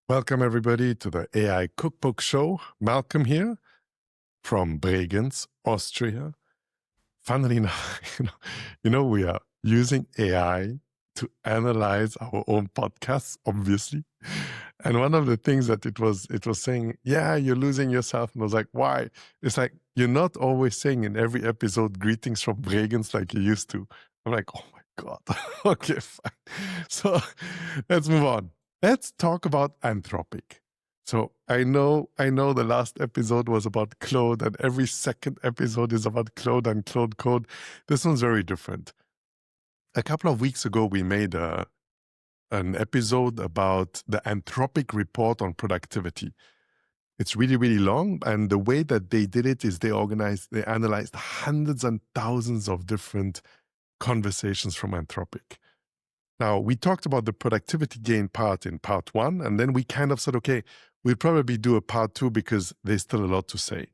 Welcome, everybody, to the AI Cookbook Show. Malcolm here from Bregenz, Austria. Funnily enough, we are using AI to analyze our own podcasts, obviously. And one of the things that it was saying, yeah, you're losing yourself. And I was like, why? It's like, you're not always saying in every episode, greetings from Bregenz like you used to. I'm like, oh my God. Okay, fine. So let's move on. Let's talk about Anthropic. So I know the last episode was about Claude, and every second episode is about Claude and Claude Code. This one's very different. A couple of weeks ago, we made an episode about the Anthropic Report on productivity. It's really, really long, and the way that they did it is they analyzed hundreds and thousands of different conversations from Anthropic. Now, we talked about the productivity gain part in part one, and then we kind of said, okay, we'll probably do a part two because there's still a lot to say.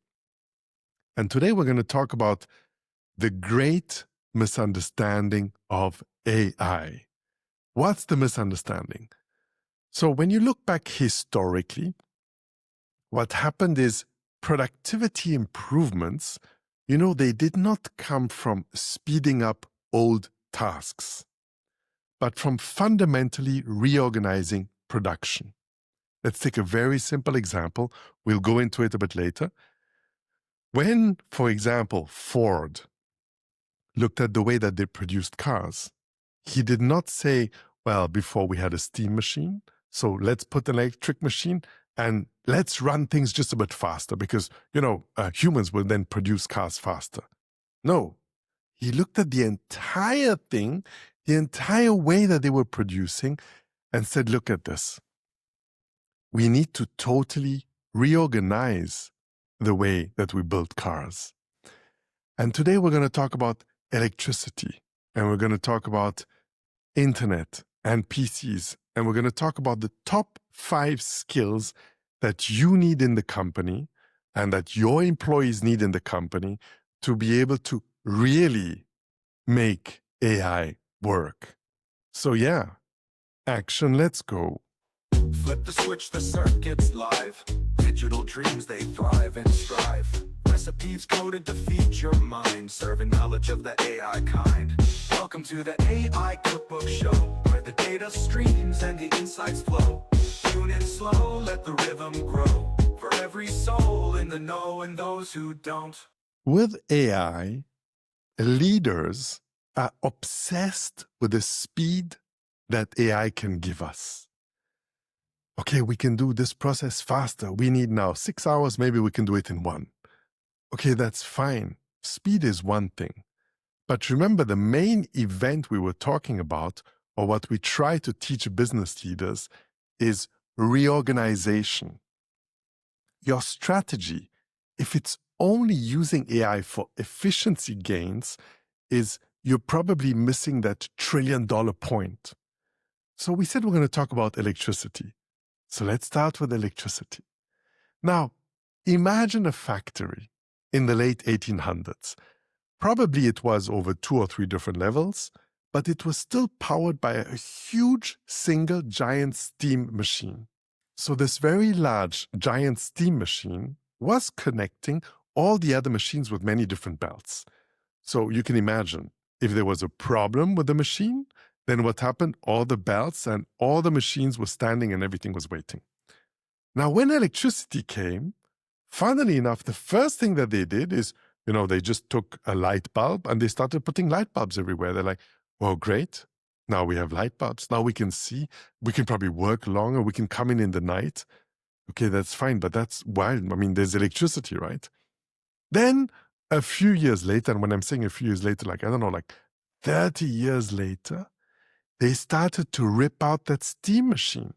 And today we're going to talk about the great misunderstanding of AI. What's the misunderstanding? So when you look back historically, what happened is productivity improvements, they did not come from speeding up old tasks, but from fundamentally reorganizing production. Let's take a very simple example. We'll go into it a bit later. When, for example, Ford looked at the way that they produced cars, he did not say, well, before we had a steam machine, so let's put an electric machine and let's run things just a bit faster because, humans will then produce cars faster. No, he looked at the entire thing, the entire way that they were producing, and said, look at this. We need to totally reorganize the way that we build cars. And today we're going to talk about electricity, and we're going to talk about internet and PCs, and we're going to talk about the top 5 skills that you need in the company and that your employees need in the company to be able to really make AI work. So yeah, action, let's go. Flip the switch, the circuit's live. Digital dreams, they thrive and strive. Recipes coded to feed your mind, serving knowledge of the AI kind. Welcome to the AI Cookbook Show, where the data streams and the insights flow. Tune in slow, let the rhythm grow. For every soul in the know and those who don't. With AI, leaders are obsessed with the speed that AI can give us. Okay, we can do this process faster. We need now 6 hours. Maybe we can do it in 1. Okay, that's fine. Speed is one thing. But remember, the main event we were talking about, or what we try to teach business leaders, is reorganization. Your strategy, if it's only using AI for efficiency gains, is you're probably missing that $1 trillion point. So we said we're going to talk about electricity. So let's start with electricity. Now, imagine a factory in the late 1800s. Probably it was over 2 or 3 different levels, but it was still powered by a huge single giant steam machine. So this very large giant steam machine was connecting all the other machines with many different belts. So you can imagine, if there was a problem with the machine, then what happened? All the belts and all the machines were standing and everything was waiting. Now, when electricity came, funnily enough, the first thing that they did is, they just took a light bulb and they started putting light bulbs everywhere. They're like, well, great. Now we have light bulbs. Now we can see. We can probably work longer. We can come in the night. Okay, that's fine, but that's wild. I mean, there's electricity, right? Then a few years later, and when I'm saying a few years later, 30 years later, they started to rip out that steam machine.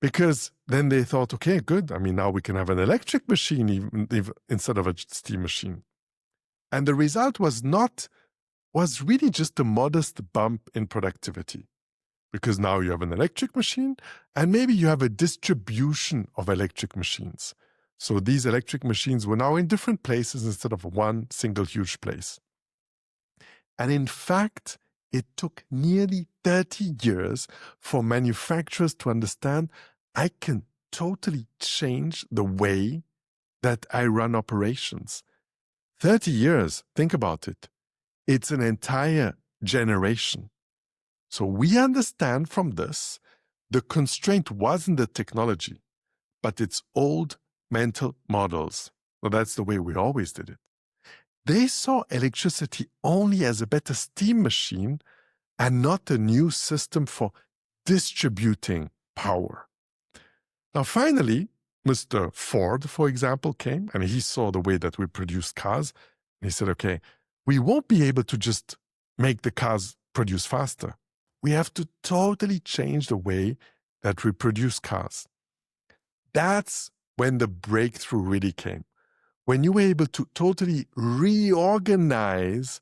Because then they thought, okay, good. I mean, now we can have an electric machine even instead of a steam machine. And the result was really just a modest bump in productivity. Because now you have an electric machine, and maybe you have a distribution of electric machines. So these electric machines were now in different places instead of one single huge place. And in fact, it took nearly 30 years for manufacturers to understand I can totally change the way that I run operations. 30 years, think about it. It's an entire generation. So we understand from this, the constraint wasn't the technology, but its old mental models. Well, that's the way we always did it. They saw electricity only as a better steam machine and not a new system for distributing power. Now, finally, Mr. Ford, for example, came and he saw the way that we produce cars. And he said, okay, we won't be able to just make the cars produce faster. We have to totally change the way that we produce cars. That's when the breakthrough really came. When you were able to totally reorganize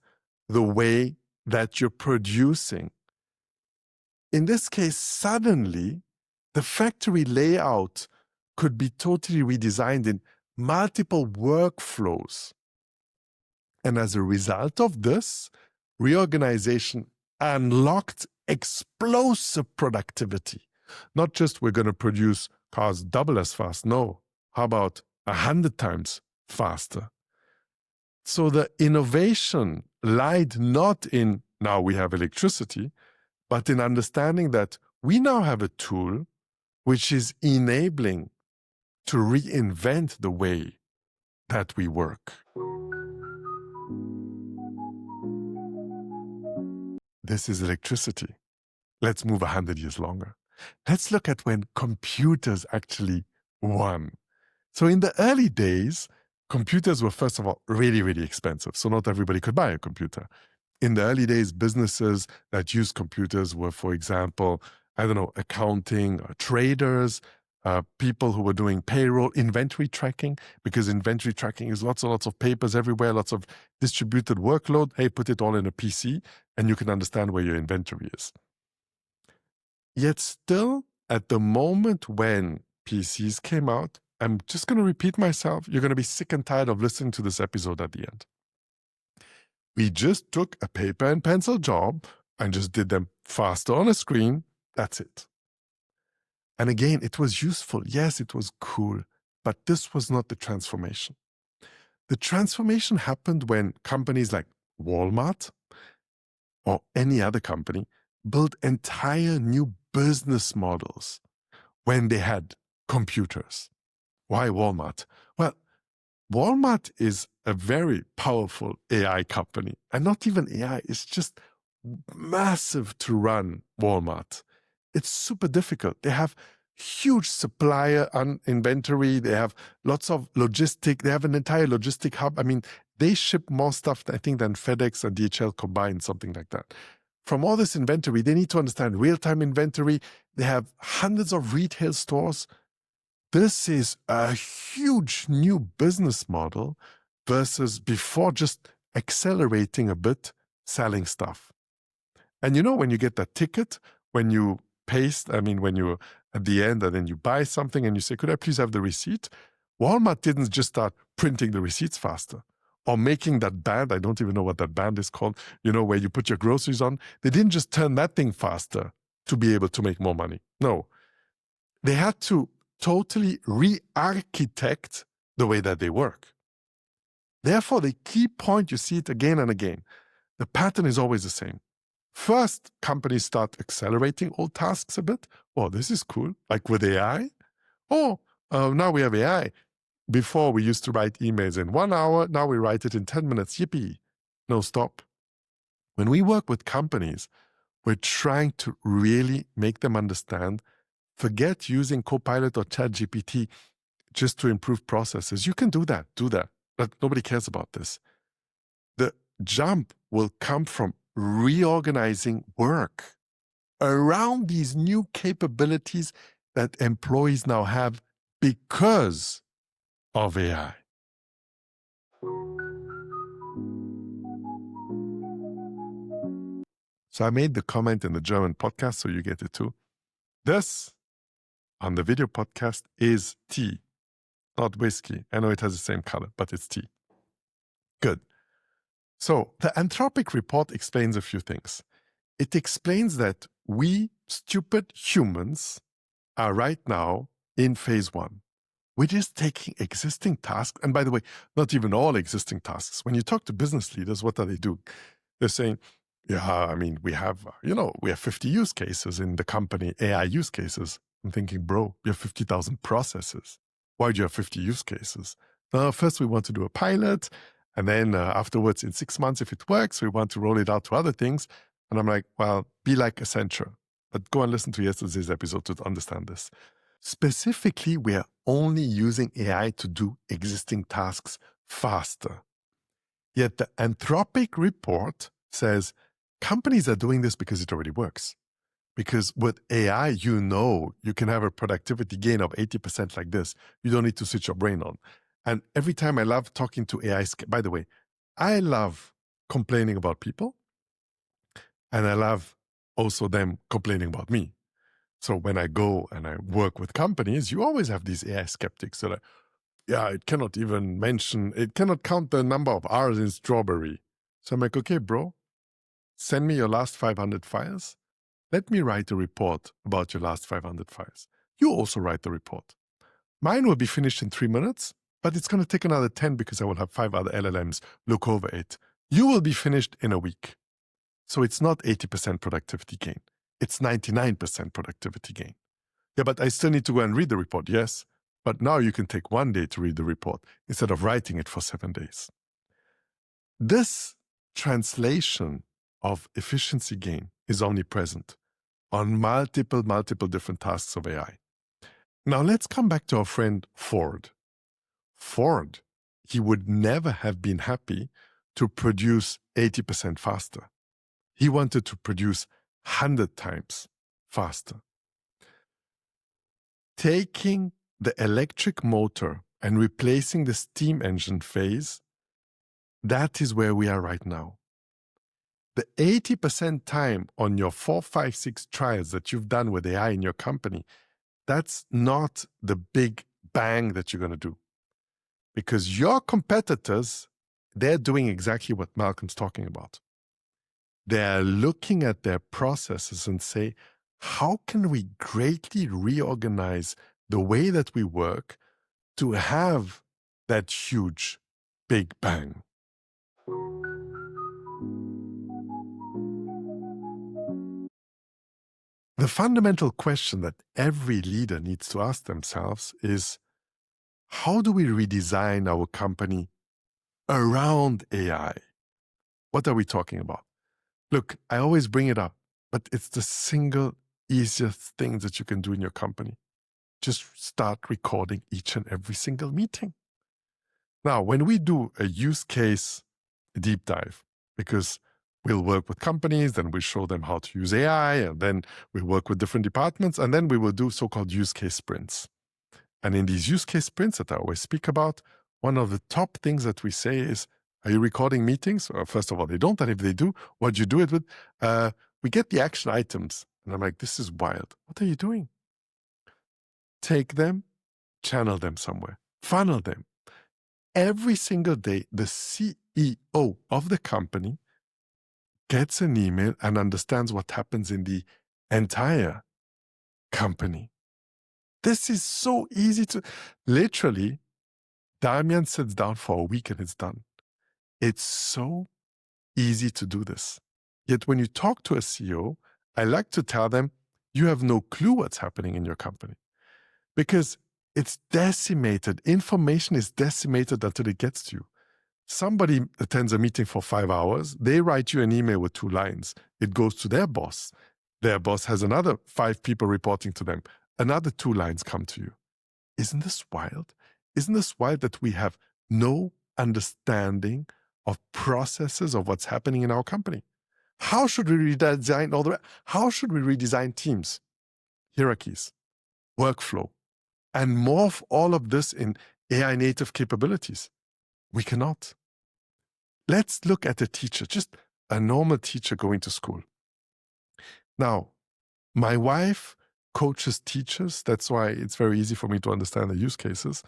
the way that you're producing. In this case, suddenly, the factory layout could be totally redesigned in multiple workflows. And as a result of this, reorganization unlocked explosive productivity. Not just we're going to produce cars double as fast. No, how about 100 times faster? So the innovation lied not in now we have electricity, but in understanding that we now have a tool which is enabling to reinvent the way that we work. This is electricity. Let's move 100 years longer. Let's look at when computers actually won. So in the early days, computers were, first of all, really, really expensive. So not everybody could buy a computer. In the early days, businesses that used computers were, for example, accounting, or traders, people who were doing payroll, inventory tracking, because inventory tracking is lots and lots of papers everywhere, lots of distributed workload. Hey, put it all in a PC, and you can understand where your inventory is. Yet still, at the moment when PCs came out, I'm just going to repeat myself. You're going to be sick and tired of listening to this episode at the end. We just took a paper and pencil job and just did them faster on a screen. That's it. And again, it was useful. Yes, it was cool. But this was not the transformation. The transformation happened when companies like Walmart or any other company built entire new business models when they had computers. Why Walmart? Well, Walmart is a very powerful AI company. And not even AI, it's just massive to run Walmart. It's super difficult. They have huge supplier inventory. They have lots of logistic. They have an entire logistic hub. I mean, they ship more stuff, I think, than FedEx and DHL combined, something like that. From all this inventory, they need to understand real-time inventory. They have hundreds of retail stores. This is a huge new business model versus before just accelerating a bit, selling stuff. And when you get that ticket, when you when you're at the end and then you buy something and you say, could I please have the receipt? Walmart didn't just start printing the receipts faster or making that band. I don't even know what that band is called, where you put your groceries on. They didn't just turn that thing faster to be able to make more money. No, they had to totally re-architect the way that they work. Therefore, the key point, you see it again and again. The pattern is always the same. First, companies start accelerating old tasks a bit. Oh, this is cool. Like with AI. Oh, now we have AI. Before, we used to write emails in 1 hour. Now we write it in 10 minutes. Yippee. No, stop. When we work with companies, we're trying to really make them understand, forget using Copilot or ChatGPT just to improve processes. You can do that. But nobody cares about this. The jump will come from reorganizing work around these new capabilities that employees now have because of AI. So I made the comment in the German podcast, so you get it too. This, on the video podcast, is tea, not whiskey. I know it has the same color, but it's tea. Good. So the Anthropic Report explains a few things. It explains that we stupid humans are right now in phase one. We're just taking existing tasks. And by the way, not even all existing tasks. When you talk to business leaders, what are they doing? They're saying, yeah, I mean, we have 50 use cases in the company, AI use cases. I'm thinking, bro, you have 50,000 processes. Why do you have 50 use cases? First, we want to do a pilot. And then afterwards, in 6 months, if it works, we want to roll it out to other things. And I'm like, well, be like Accenture. But go and listen to yesterday's episode to understand this. Specifically, we are only using AI to do existing tasks faster. Yet the Anthropic Report says companies are doing this because it already works. Because with AI, you can have a productivity gain of 80% like this. You don't need to switch your brain on. And every time I love talking to AI, by the way, I love complaining about people. And I love also them complaining about me. So when I go and I work with companies, you always have these AI skeptics that are, yeah, it cannot count the number of R's in strawberry. So I'm like, okay, bro, send me your last 500 files. Let me write a report about your last 500 files. You also write the report. Mine will be finished in 3 minutes, but it's going to take another 10 because I will have 5 other LLMs look over it. You will be finished in a week. So it's not 80% productivity gain. It's 99% productivity gain. Yeah, but I still need to go and read the report. Yes, but now you can take 1 day to read the report instead of writing it for 7 days. This translation of efficiency gain is omnipresent on multiple different tasks of AI. Now let's come back to our friend Ford. Ford, he would never have been happy to produce 80% faster. He wanted to produce 100 times faster. Taking the electric motor and replacing the steam engine phase, that is where we are right now. The 80% time on your 4, 5, 6 trials that you've done with AI in your company, that's not the big bang that you're going to do. Because your competitors, they're doing exactly what Malcolm's talking about. They're looking at their processes and say, how can we greatly reorganize the way that we work to have that huge, big bang? The fundamental question that every leader needs to ask themselves is, how do we redesign our company around AI? What are we talking about? Look, I always bring it up, but it's the single easiest thing that you can do in your company. Just start recording each and every single meeting. Now, when we do a use case deep dive, because we'll work with companies, then we show them how to use AI, and then we work with different departments, and then we will do so-called use case sprints. And in these use case sprints that I always speak about, one of the top things that we say is, are you recording meetings? Well, first of all, they don't. And if they do, what do you do it with? We get the action items. And I'm like, this is wild. What are you doing? Take them, channel them somewhere, funnel them. Every single day, the CEO of the company gets an email and understands what happens in the entire company. This is so easy to... Literally, Damian sits down for a week and it's done. It's so easy to do this. Yet when you talk to a CEO, I like to tell them, you have no clue what's happening in your company. Because it's decimated. Information is decimated until it gets to you. Somebody attends a meeting for 5 hours. They write you an email with 2 lines. It goes to their boss. Their boss has another 5 people reporting to them. Another 2 lines come to you. Isn't this wild? Isn't this wild that we have no understanding of processes of what's happening in our company? How should we redesign how should we redesign teams, hierarchies, workflow, and morph all of this in AI native capabilities? We cannot. Let's look at a teacher, just a normal teacher going to school. Now, my wife coaches teachers. That's why it's very easy for me to understand the use cases.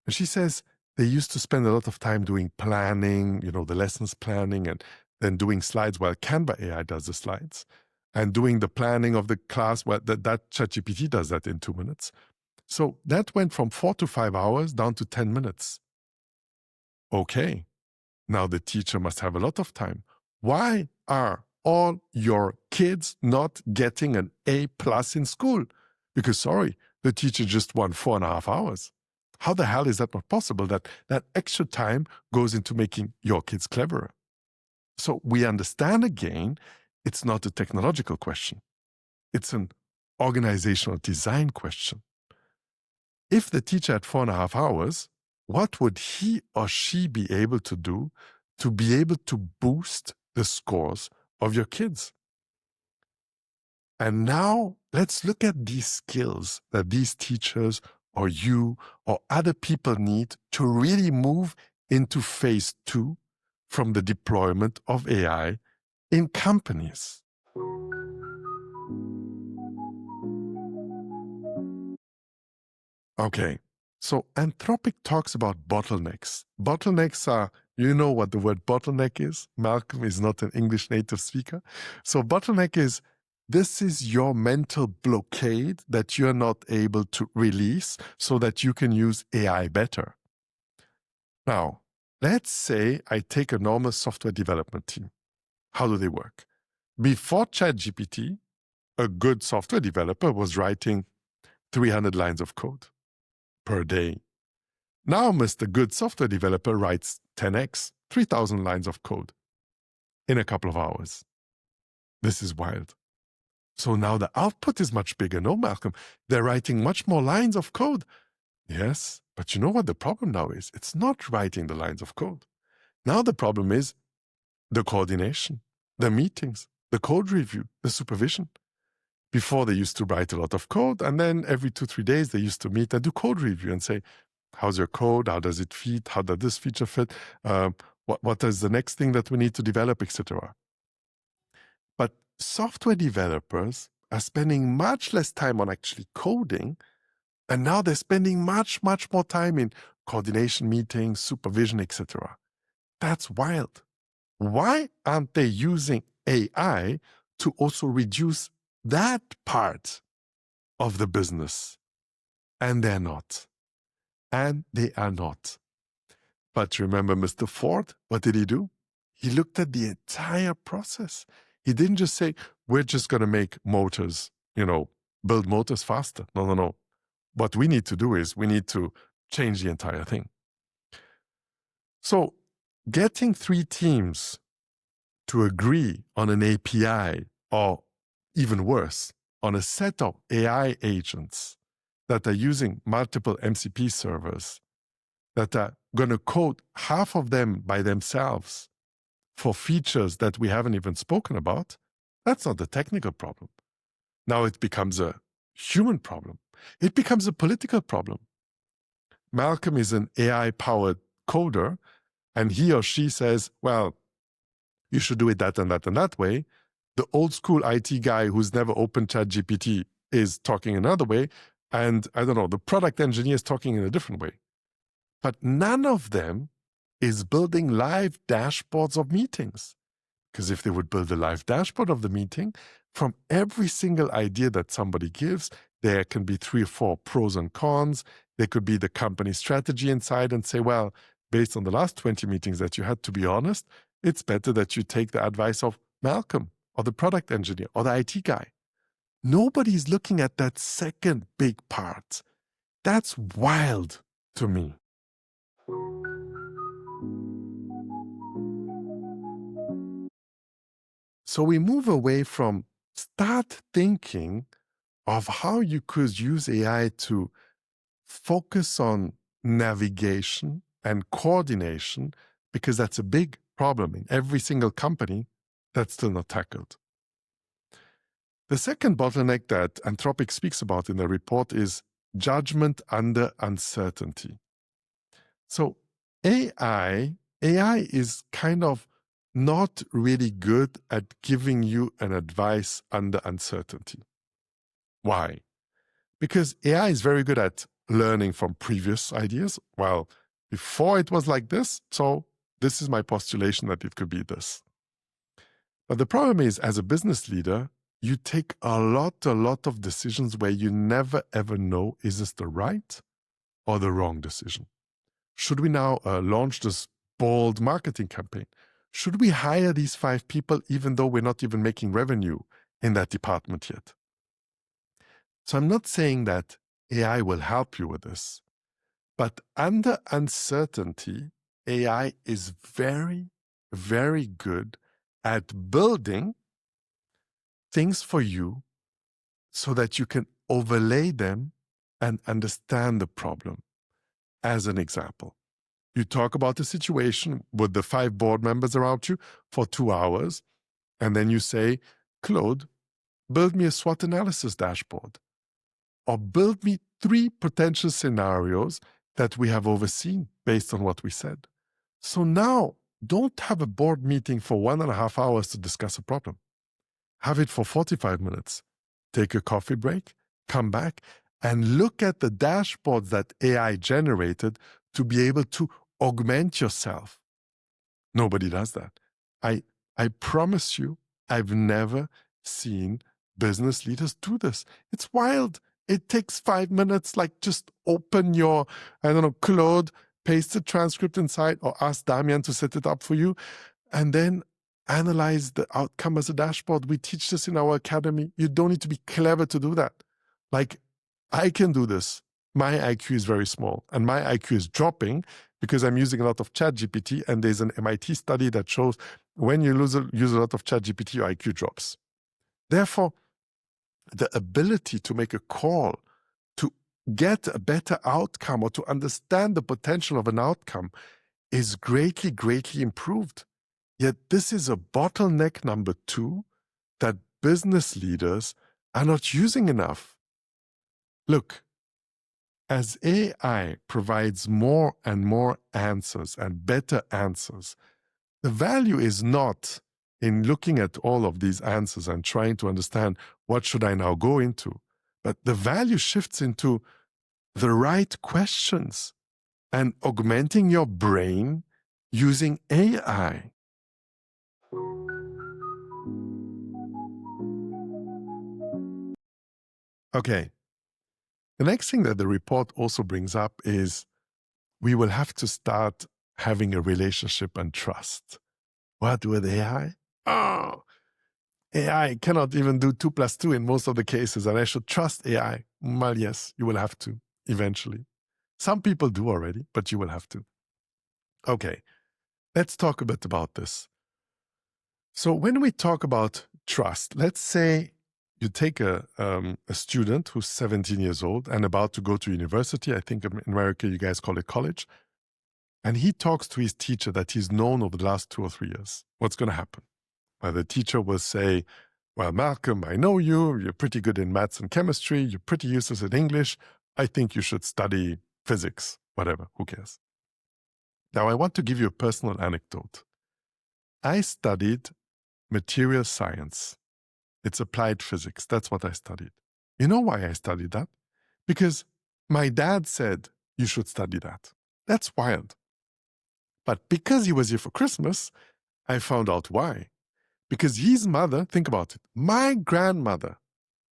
And she says they used to spend a lot of time doing planning, the lessons planning, and then doing slides while Canva AI does the slides, and doing the planning of the class. Well, that ChatGPT does that in 2 minutes. So that went from 4 to 5 hours down to 10 minutes. Okay, now the teacher must have a lot of time. Why are all your kids not getting an A+ in school? Because, sorry, the teacher just won 4.5 hours. How the hell is that not possible, that that extra time goes into making your kids cleverer? So we understand again, it's not a technological question. It's an organizational design question. If the teacher had 4.5 hours, what would he or she be able to do to be able to boost the scores of your kids? And now let's look at these skills that these teachers or you or other people need to really move into phase 2 from the deployment of AI in companies. Okay, so Anthropic talks about bottlenecks. Bottlenecks are, you know what the word bottleneck is? Malcolm is not an English native speaker. So bottleneck is, this is your mental blockade that you're not able to release so that you can use AI better. Now, let's say I take a normal software development team. How do they work? Before ChatGPT, a good software developer was writing 300 lines of code per day. Now, Mr. Good Software Developer writes 10x, 3,000 lines of code in a couple of hours. This is wild. So now the output is much bigger. No, Malcolm, they're writing much more lines of code. Yes, but you know what the problem now is? It's not writing the lines of code. Now the problem is the coordination, the meetings, the code review, the supervision. Before, they used to write a lot of code, and then every 2-3 days, they used to meet and do code review and say, how's your code? How does it fit? How does this feature fit? What is the next thing that we need to develop, etc. But software developers are spending much less time on actually coding, and now they're spending much, much more time in coordination meetings, supervision, etc. That's wild. Why aren't they using AI to also reduce that part of the business? And they're not. And they are not. But remember Mr. Ford, what did he do? He looked at the entire process. He didn't just say, we're just going to make motors, build motors faster. No. What we need to do is we need to change the entire thing. So getting 3 teams to agree on an API, or even worse, on a set of AI agents that are using multiple MCP servers, that are going to code half of them by themselves for features that we haven't even spoken about, that's not the technical problem. Now it becomes a human problem. It becomes a political problem. Malcolm is an AI-powered coder, and he or she says, well, you should do it that and that and that way. The old school IT guy who's never opened ChatGPT is talking another way, and I don't know, the product engineer is talking in a different way. But none of them is building live dashboards of meetings. Because if they would build a live dashboard of the meeting, from every single idea that somebody gives, there can be 3 or 4 pros and cons. There could be the company strategy inside and say, well, based on the last 20 meetings that you had, to be honest, it's better that you take the advice of Malcolm or the product engineer or the IT guy. Nobody's looking at that second big part. That's wild to me. So we move away from start thinking of how you could use AI to focus on navigation and coordination, because that's a big problem in every single company that's still not tackled. The second bottleneck that Anthropic speaks about in the report is judgment under uncertainty. So AI is kind of not really good at giving you an advice under uncertainty. Why? Because AI is very good at learning from previous ideas. Well, before it was like this, so this is my postulation that it could be this. But the problem is, as a business leader, you take a lot of decisions where you never ever know, is this the right or the wrong decision? Should we now launch this bold marketing campaign? Should we hire these 5 people even though we're not even making revenue in that department yet? So I'm not saying that AI will help you with this, but under uncertainty, AI is very, very good at building things for you so that you can overlay them and understand the problem. As an example, you talk about the situation with the 5 board members around you for 2 hours, and then you say, Claude, build me a SWOT analysis dashboard, or build me 3 potential scenarios that we have overseen based on what we said. So now, don't have a board meeting for 1.5 hours to discuss a problem. Have it for 45 minutes. Take a coffee break, come back, and look at the dashboards that AI generated to be able to augment yourself. Nobody does that. I promise you, I've never seen business leaders do this. It's wild. It takes 5 minutes, like just open your, Claude, paste the transcript inside, or ask Damian to set it up for you, and then analyze the outcome as a dashboard. We teach this in our academy. You don't need to be clever to do that. Like, I can do this. My IQ is very small, and my IQ is dropping because I'm using a lot of ChatGPT, and there's an MIT study that shows when you use a lot of ChatGPT, your IQ drops. Therefore, the ability to make a call, to get a better outcome, or to understand the potential of an outcome is greatly, greatly improved. Yet this is a bottleneck number 2 that business leaders are not using enough. Look, as AI provides more and more answers and better answers, the value is not in looking at all of these answers and trying to understand what should I now go into, but the value shifts into the right questions and augmenting your brain using AI. Okay. The next thing that the report also brings up is we will have to start having a relationship and trust. What, with AI? Oh, AI cannot even do 2 + 2 in most of the cases, and I should trust AI. Well, yes, you will have to eventually. Some people do already, but you will have to. Okay, let's talk a bit about this. So when we talk about trust, let's say you take a student who's 17 years old and about to go to university. I think in America you guys call it college. And he talks to his teacher that he's known over the last 2 or 3 years. What's going to happen? Well, the teacher will say, well, Malcolm, I know you. You're pretty good in maths and chemistry. You're pretty useless in English. I think you should study physics, whatever, who cares? Now, I want to give you a personal anecdote. I studied material science. It's applied physics. That's what I studied. You know why I studied that? Because my dad said you should study that. That's wild. But because he was here for Christmas, I found out why. Because his mother, think about it, my grandmother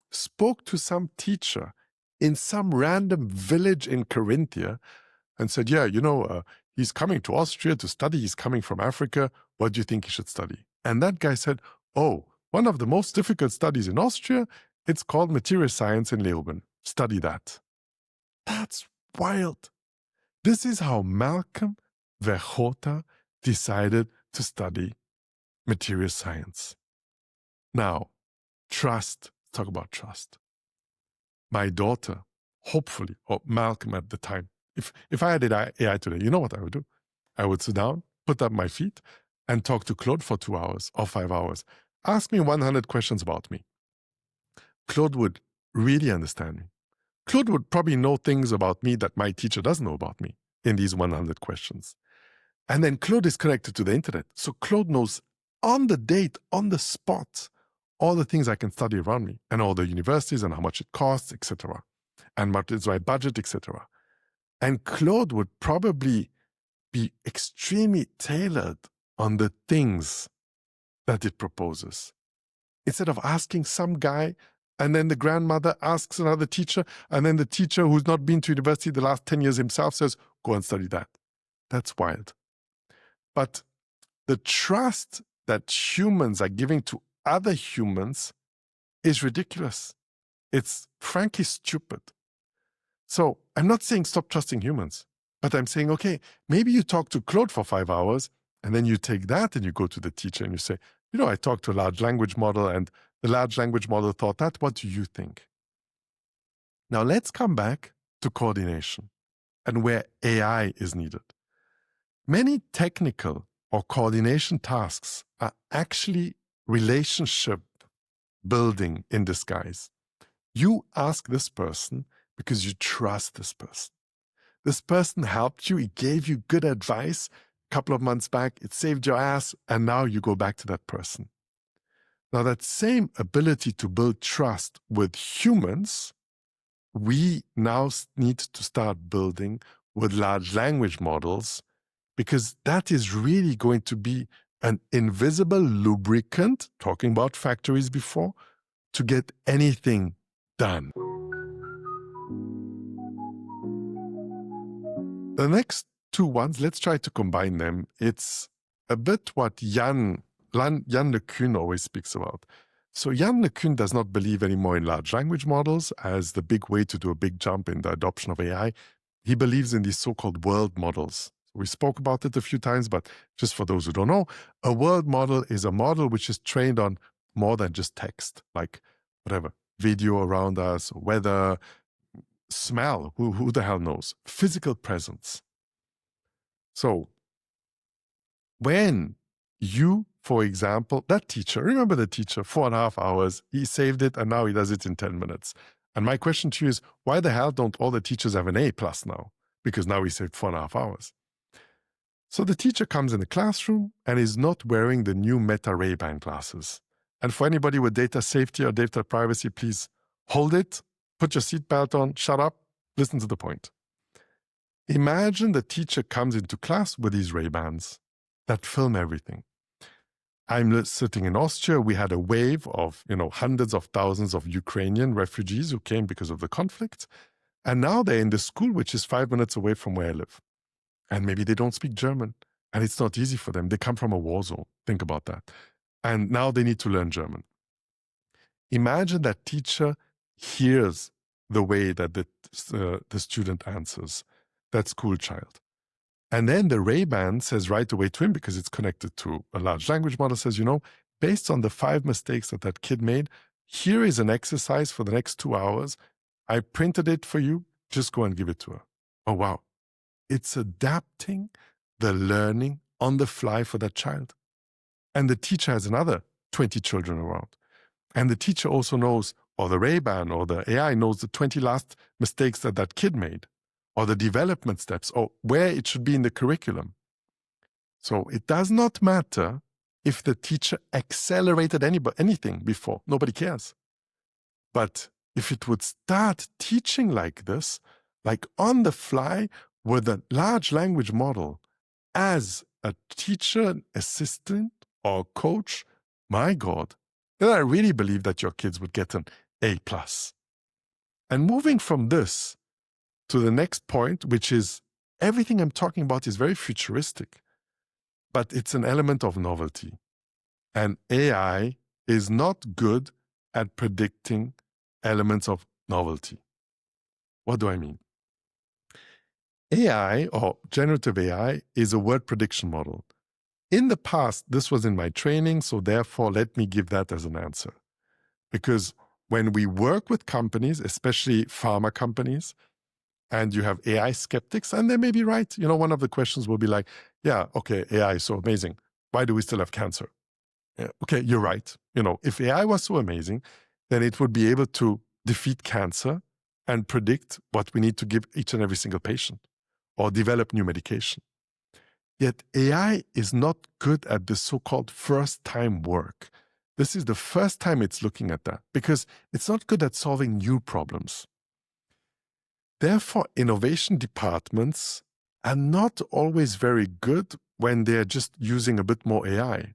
spoke to some teacher in some random village in Carinthia and said, yeah, he's coming to Austria to study. He's coming from Africa. What do you think he should study? And that guy said, oh, one of the most difficult studies in Austria, it's called material science in Leoben. Study that. That's wild. This is how Malcolm Verchota decided to study material science. Now, trust. Talk about trust. My daughter, hopefully, or Malcolm at the time, if I had AI today, you know what I would do? I would sit down, put up my feet, and talk to Claude for 2 hours or 5 hours. Ask me 100 questions about me. Claude would really understand me. Claude would probably know things about me that my teacher doesn't know about me in these 100 questions. And then Claude is connected to the internet. So Claude knows on the date, on the spot, all the things I can study around me and all the universities and how much it costs, etc. And what is my budget, etc. And Claude would probably be extremely tailored on the things that it proposes. instead of asking some guy, and then the grandmother asks another teacher, and then the teacher who's not been to university the last 10 years himself says, go and study that. That's wild. But the trust that humans are giving to other humans is ridiculous. It's frankly stupid. So I'm not saying stop trusting humans, but I'm saying, okay, maybe you talk to Claude for 5 hours, and then you take that and you go to the teacher and you say, I talked to a large language model and the large language model thought that. What do you think? Now let's come back to coordination and where AI is needed. Many technical or coordination tasks are actually relationship building in disguise. You ask this person because you trust this person. This person helped you, he gave you good advice a couple of months back, it saved your ass, and now you go back to that person. Now, that same ability to build trust with humans, we now need to start building with large language models, because that is really going to be an invisible lubricant, talking about factories before, to get anything done. The next two ones, let's try to combine them. It's a bit what Jan LeCun always speaks about. So Jan LeCun does not believe anymore in large language models as the big way to do a big jump in the adoption of AI. He believes in these so-called world models. We spoke about it a few times, but just for those who don't know, a world model is a model which is trained on more than just text, like whatever, video around us, weather, smell, who the hell knows, physical presence. So when you, for example, that teacher, remember the teacher, 4.5 hours, he saved it and now he does it in 10 minutes. And my question to you is, why the hell don't all the teachers have an A+ now? Because now he saved 4.5 hours. So the teacher comes in the classroom and is not wearing the new Meta Ray-Ban glasses. And for anybody with data safety or data privacy, please hold it, put your seatbelt on, shut up, listen to the point. Imagine the teacher comes into class with these Ray-Bans that film everything. I'm sitting in Austria. We had a wave of, hundreds of thousands of Ukrainian refugees who came because of the conflict. And now they're in the school, which is 5 minutes away from where I live. And maybe they don't speak German. And it's not easy for them. They come from a war zone. Think about that. And now they need to learn German. Imagine that teacher hears the way that the student answers, that school child. And then the Ray-Ban says right away to him, because it's connected to a large language model, says, based on the 5 mistakes that kid made, here is an exercise for the next 2 hours. I printed it for you. Just go and give it to her. Oh, wow. It's adapting the learning on the fly for that child. And the teacher has another 20 children around. And the teacher also knows, or the Ray-Ban or the AI knows the 20 last mistakes that kid made, or the development steps, or where it should be in the curriculum. So it does not matter if the teacher accelerated anything before. Nobody cares. But if it would start teaching like this, like on the fly with a large language model as a teacher, assistant, or coach, my God, then I really believe that your kids would get an A+. And moving from this to the next point, which is everything I'm talking about is very futuristic, but it's an element of novelty. And AI is not good at predicting elements of novelty. What do I mean? AI, or generative AI, is a word prediction model. In the past, this was in my training, so therefore let me give that as an answer. Because when we work with companies, especially pharma companies, and you have AI skeptics, and they may be right. One of the questions will be like, yeah, okay, AI is so amazing. Why do we still have cancer? Yeah, okay, you're right. If AI was so amazing, then it would be able to defeat cancer and predict what we need to give each and every single patient or develop new medication. Yet AI is not good at the so-called first-time work. This is the first time it's looking at that because it's not good at solving new problems. Therefore, innovation departments are not always very good when they're just using a bit more AI.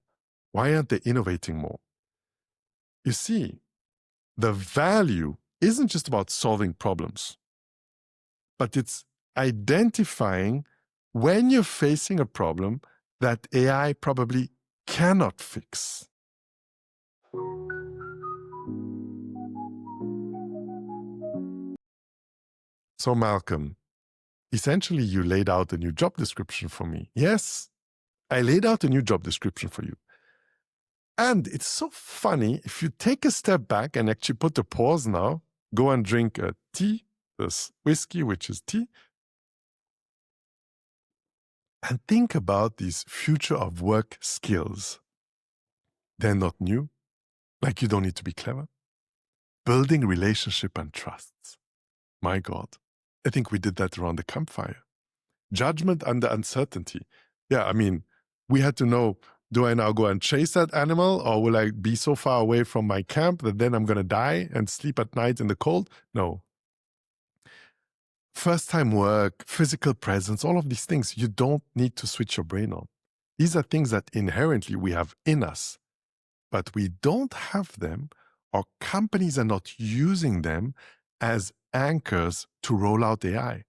Why aren't they innovating more? You see, the value isn't just about solving problems, but it's identifying when you're facing a problem that AI probably cannot fix. So, Malcolm, essentially you laid out a new job description for me. Yes, I laid out a new job description for you. And it's so funny, if you take a step back and actually put a pause now, go and drink a tea, this whiskey, which is tea, and think about these future of work skills. They're not new, like you don't need to be clever. Building relationship and trusts. My God, I think we did that around the campfire. Judgment under uncertainty. Yeah, I mean, we had to know, do I now go and chase that animal, or will I be so far away from my camp that then I'm going to die and sleep at night in the cold? No. First-time work, physical presence, all of these things, you don't need to switch your brain on. These are things that inherently we have in us, but we don't have them, or companies are not using them as anchors to roll out AI.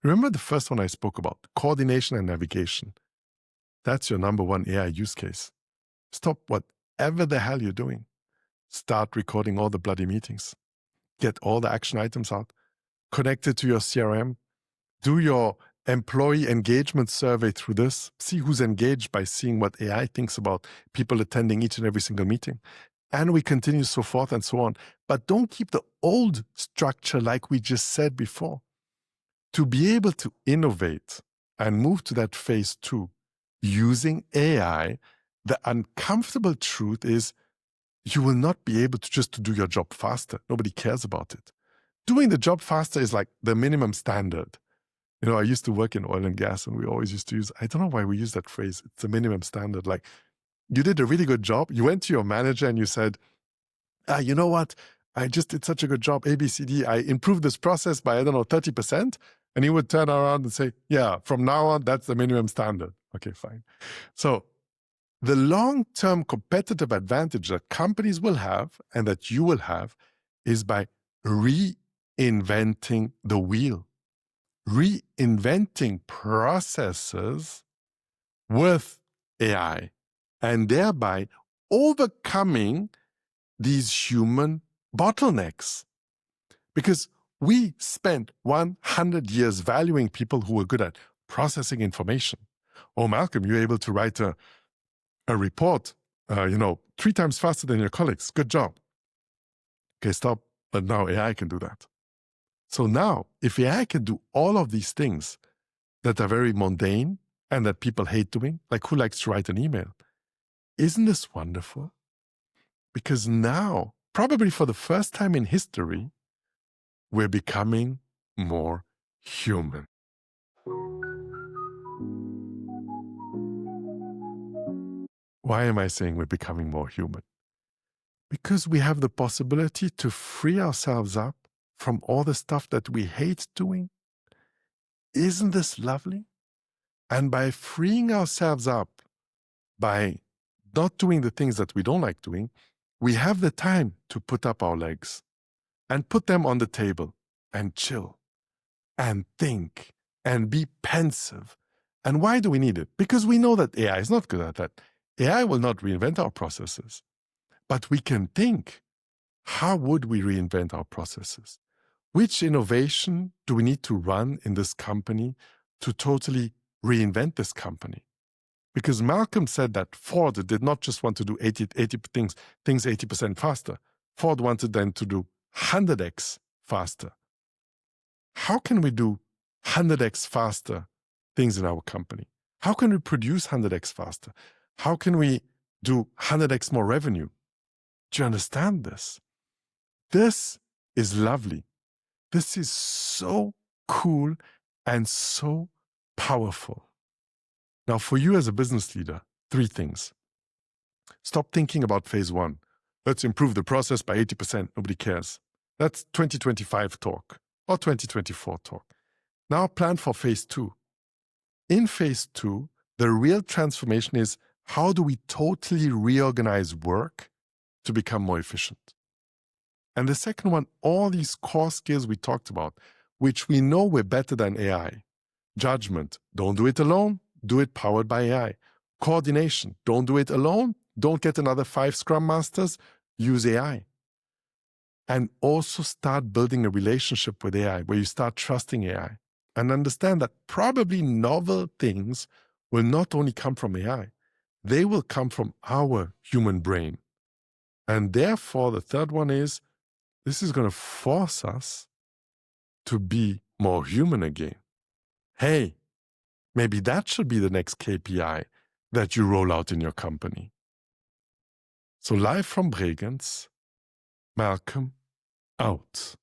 Remember the first one I spoke about, coordination and navigation. That's your number one AI use case. Stop whatever the hell you're doing. Start recording all the bloody meetings. Get all the action items out. Connect it to your CRM. Do your employee engagement survey through this. See who's engaged by seeing what AI thinks about people attending each and every single meeting. And we continue so forth and so on. But don't keep the old structure like we just said before. To be able to innovate and move to that phase 2, using AI, the uncomfortable truth is you will not be able to just do your job faster. Nobody cares about it. Doing the job faster is like the minimum standard. You know, I used to work in oil and gas, and we always used to use, I don't know why we use that phrase, it's the minimum standard. Like, you did a really good job. You went to your manager and you said, you know what? I just did such a good job, A, B, C, D. I improved this process by, 30%. And he would turn around and say, yeah, from now on, that's the minimum standard. Okay, fine. So the long-term competitive advantage that companies will have and that you will have is by reinventing the wheel, reinventing processes with AI, and thereby overcoming these human bottlenecks. Because we spent 100 years valuing people who were good at processing information. Oh, Malcolm, you're able to write a report, 3 times faster than your colleagues. Good job. Okay, stop. But now AI can do that. So now, if AI can do all of these things that are very mundane and that people hate doing, like who likes to write an email, isn't this wonderful? Because now, probably for the first time in history, we're becoming more human. Why am I saying we're becoming more human? Because we have the possibility to free ourselves up from all the stuff that we hate doing. Isn't this lovely? And by freeing ourselves up, by not doing the things that we don't like doing, we have the time to put up our legs and put them on the table and chill and think and be pensive. And why do we need it? Because we know that AI is not good at that. AI will not reinvent our processes. But we can think, how would we reinvent our processes? Which innovation do we need to run in this company to totally reinvent this company? Because Malcolm said that Ford did not just want to do 80 things 80% faster. Ford wanted them to do 100x faster. How can we do 100x faster things in our company? How can we produce 100x faster? How can we do 100x more revenue? Do you understand this? This is lovely. This is so cool and so powerful. Now, for you as a business leader, 3 things. Stop thinking about phase 1. Let's improve the process by 80%. Nobody cares. That's 2025 talk or 2024 talk. Now plan for phase 2. In phase 2, the real transformation is how do we totally reorganize work to become more efficient? And the second one, all these core skills we talked about, which we know we're better than AI. Judgment, don't do it alone, do it powered by AI. Coordination, don't do it alone, don't get another 5 Scrum Masters, use AI. And also start building a relationship with AI where you start trusting AI and understand that probably novel things will not only come from AI, they will come from our human brain. And therefore, the third one is, this is going to force us to be more human again. Hey, maybe that should be the next KPI that you roll out in your company. So live from Bregenz, Malcolm out.